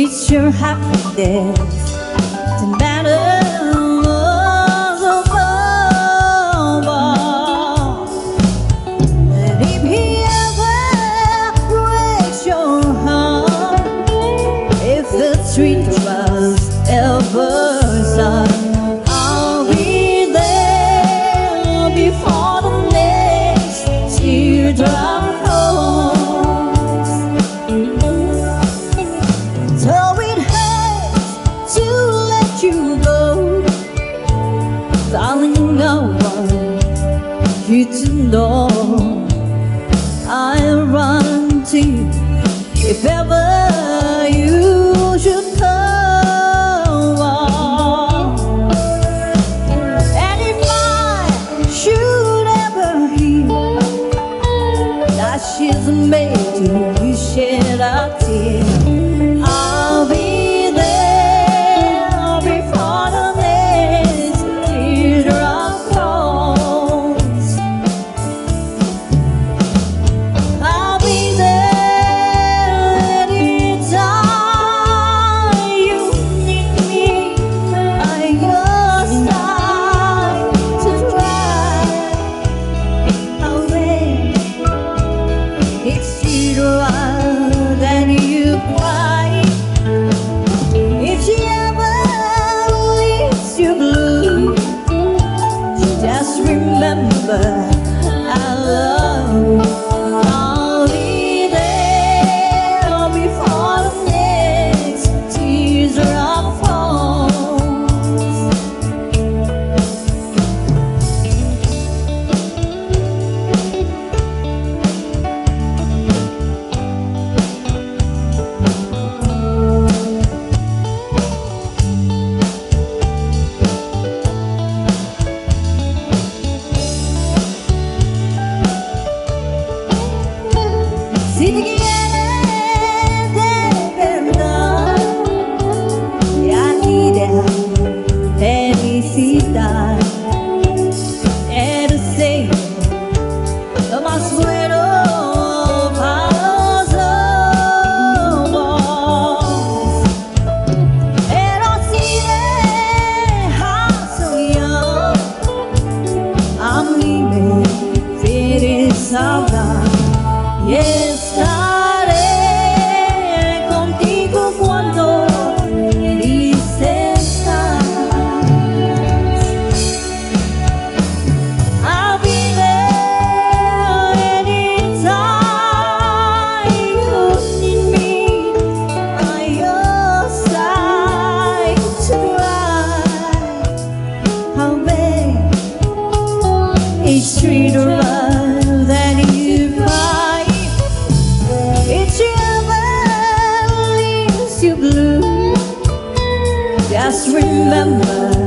It's your happiness that matters above all. And if he ever breaks your heart, if the street was ever start, I'll be there before the next teardrop falls. Though it hurts to let you go, darling, I want you to know I'll run to you if ever you should come on. And if I should ever hear that she's made you shed a tear, I'll be there before the next teardrop falls. I'll be there anytime you need me by your side to dry away. It's teardrop that you cry. If she ever leaves you blue, just remember I love you. I'll be there before the next teardrop falls. Si te quieres de verdad y a ti de felicidad, eres lo más bueno para los dos. Pero si dejas soñar, a mí me quieres hablar. Y estaré contigo cuando dices estás. I'll be there anytime you need me by your side to cry away. Each teardrop that you cry, it's ever leaves you blue, just remember